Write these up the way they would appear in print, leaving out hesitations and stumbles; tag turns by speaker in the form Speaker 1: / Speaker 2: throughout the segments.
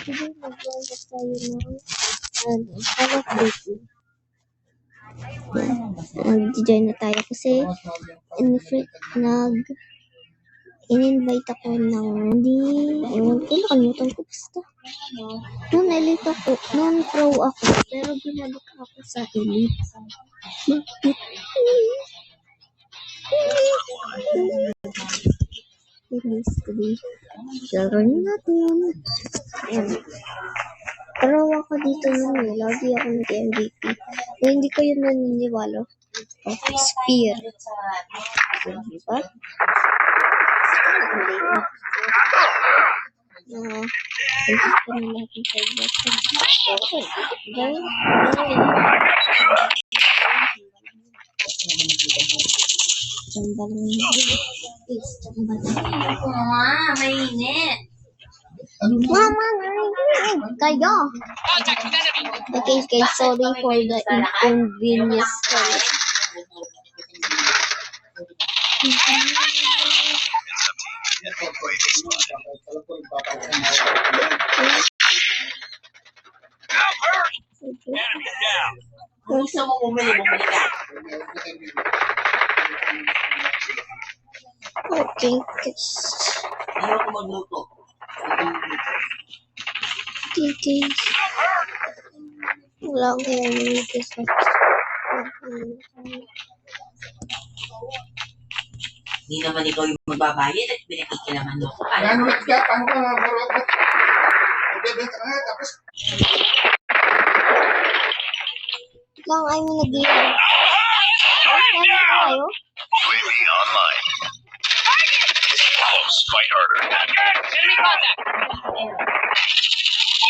Speaker 1: Today, mag-uusap tayo ng Call of Duty. Nag-join na tayo kasi in-invite ako ng nakalimutan ko basta. Noon elite ako, noon pro ako, pero binalik ako sa elite. Bakit? Release today. Laro natin. Ayan. Pero ako dito yun eh. Lagi ako nag-MVP. Kaya hindi ko yun naniniwala. Spear. Diba? Hindi ko na natin sa Jambal mainit. Mama, narinig kayo. Okay, guys, sorry for the inconvenience.
Speaker 2: Gusto mo bumili ka.
Speaker 1: Okay, guys.
Speaker 2: Ayaw ko magluto.
Speaker 1: Okay, guys. Wala ko yung gusto.
Speaker 2: Hindi naman ikaw yung magbabayad at pinakikilaman mo ko.
Speaker 3: Ano nagsiya? Paano ka marunong? Magbebenta ka nga, tapos...
Speaker 1: Lang ay mo nag-iwan. Ano tayo?
Speaker 4: UAV online. Close, fight harder. Enemy contact.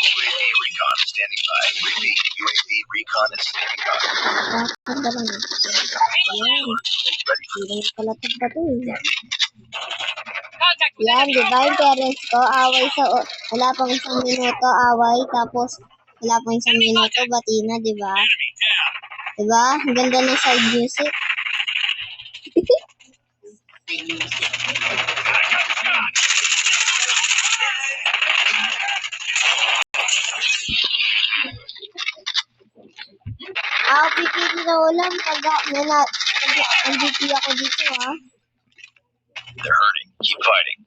Speaker 4: UAV recon standing by. Repeat, UAV recon is standing by.
Speaker 1: Bakit ba lang? Ayan. Hindi pala ba ito eh. Yan, di ba yung parents ko, away sa, wala pang isang minuto, away, tapos wala pang isang minuto, bati na, di ba? Di ba? Ang ganda ng side music. Pipili na ulam pag MVP ako dito, ha?
Speaker 4: They're hurting. Keep fighting.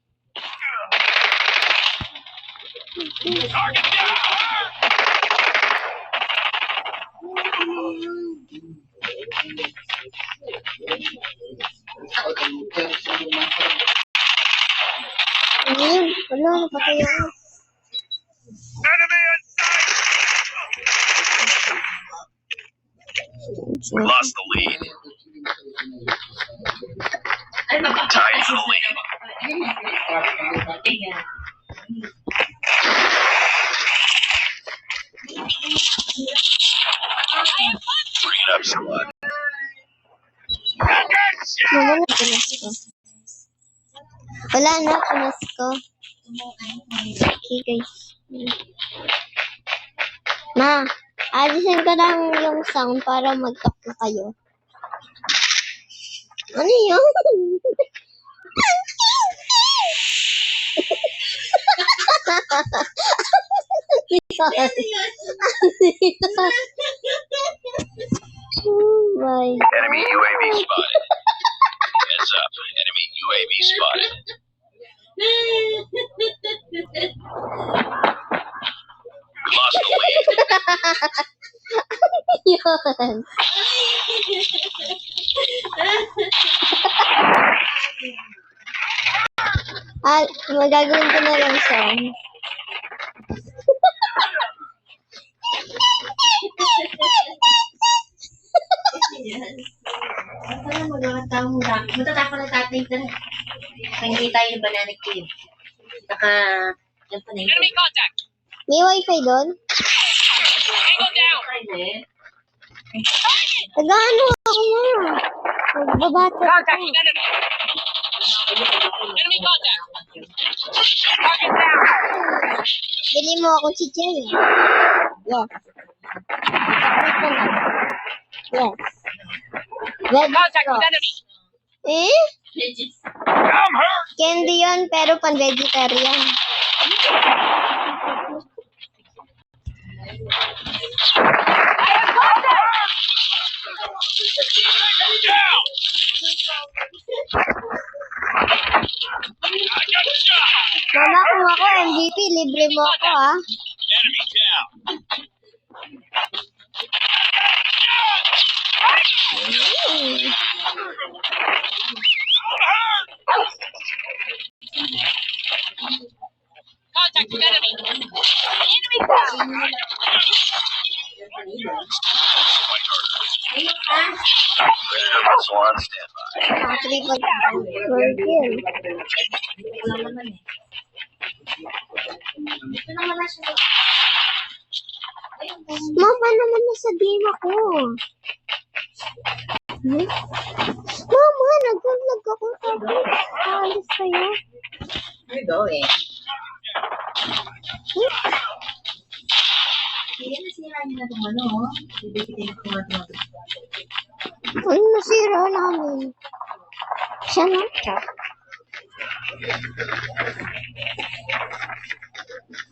Speaker 4: Target down!
Speaker 1: Ayun, wala, napatay ako.
Speaker 4: Enemy in sight! We lost the lead. Tied for the lead. Bring it up, squad.
Speaker 1: Wala na, punas ko. Wala na, punas ko. Okay, guys. Ma, alisin ko lang yung sound para mag-talk na kayo. Ano yun? Oh my God.
Speaker 4: Enemy UAV spotted. Heads up. Enemy UAV spotted. We lost the lead.
Speaker 1: Yun. Magagawin ko na lang sound.
Speaker 2: Ano magkakatawa mo lang? Matatako na tatay ka na. Hindi tayo yung banana cave. Yan pa na yun.
Speaker 4: Enemy contact.
Speaker 1: May wifi doon?
Speaker 4: Tango down.
Speaker 1: Nag-ano ako na. Magbabata
Speaker 4: Contact
Speaker 1: ko.
Speaker 4: with enemy. Enemy contact. Target down.
Speaker 1: Bili mo ako si Jay. Yes. Yes. Red
Speaker 4: Contact
Speaker 1: Cross.
Speaker 4: with enemy.
Speaker 1: Eh?
Speaker 4: I'm hurt.
Speaker 1: Candy yun, pero pan-vegetarian.
Speaker 4: Down! I got shot!
Speaker 1: Mama, kung ako MVP, libre mo ako, ha?
Speaker 4: Enemy down! Contact with enemy! Enemy down! Fight harder.
Speaker 2: Ayun ka.
Speaker 4: Predator missile on standby.
Speaker 1: Triple kill.
Speaker 2: Wala naman eh. Ito naman na siya. Ayun po.
Speaker 1: Mama, naman nasa game ako. Hmm? Mama, nag-vlog ako. Alis kayo.
Speaker 2: You're going. Sige, nasira niyo na itong ano, oh. Bibigyan ko natin ito.
Speaker 1: Ano nasira namin? Siya na?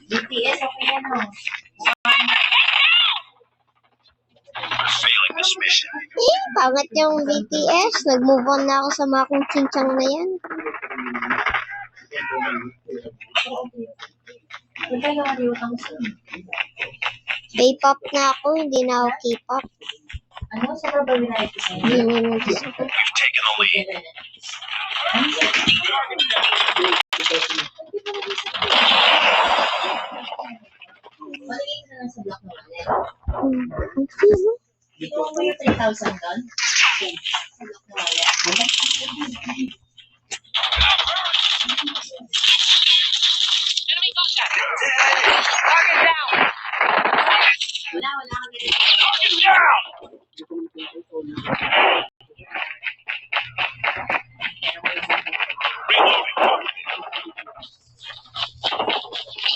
Speaker 2: BTS, okay na, no?
Speaker 4: We're failing this mission.
Speaker 1: Pangat yung BTS. Nag-move on na ako sa mga kong chinchang na yan.
Speaker 2: Huwag tayo mariwatang gusto.
Speaker 1: K-pop na ako, hindi na ako K-pop.
Speaker 2: Ano? Sa ba winarito sa'yo?
Speaker 1: Hindi mo nang gusto ko.
Speaker 4: We've taken the lead.
Speaker 2: Maligay ka na lang sa block na wallet.
Speaker 1: Ang sino?
Speaker 2: Di ko ba yung 3,000 doon? Okay. Sa block na wallet.
Speaker 4: Enemy contact! Target down!
Speaker 2: Wala kang ganito.
Speaker 4: Target down! Reloading.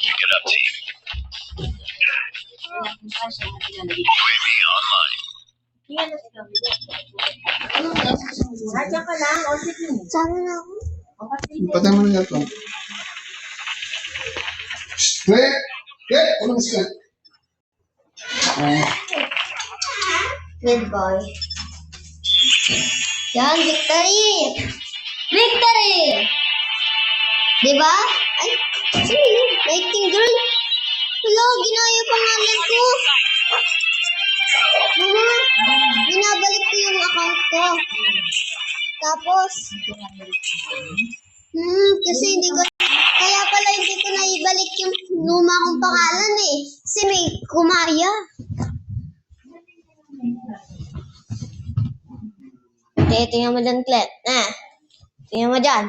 Speaker 4: Pick it up, team.
Speaker 2: Wala kang cash, wala kang ganito.
Speaker 4: UAV online.
Speaker 2: Yan na ikaw. Radya ka lang. O, sige.
Speaker 1: Sana na ako.
Speaker 2: O, kasi
Speaker 3: Patay mo na ito. Wait! Wait! Ano mas ka?
Speaker 1: Good boy. Yan, victory! Victory! Diba? Ay, sino yun? Nightingale? Hello, ginaya pangalan ko. Mama, binabalik ko yung account ko. Tapos, kasi hindi ko, kaya pala hindi ko naibalik yung luma kong pangalan eh. Kasi may kumaya. Okay, tingnan mo dyan, Clet. Tingnan mo dyan.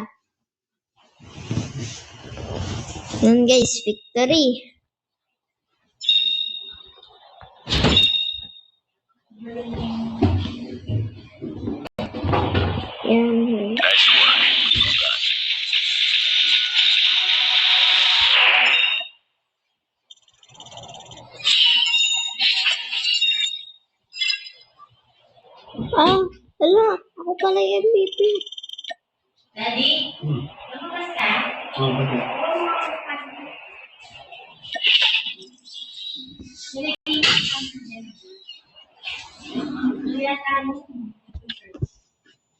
Speaker 1: Yan guys, victory. Yan.
Speaker 4: Nice work. Done.
Speaker 1: Hala, ako pala yung MVP.
Speaker 2: Daddy? Lumabas ka?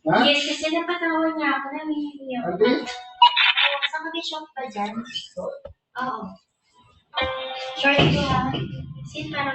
Speaker 3: Ha?
Speaker 2: Yes, kasi napatawa niya ako na may
Speaker 3: Ate?
Speaker 2: sa kabi shop ba dyan? Oo. Short ko ha. Sin parang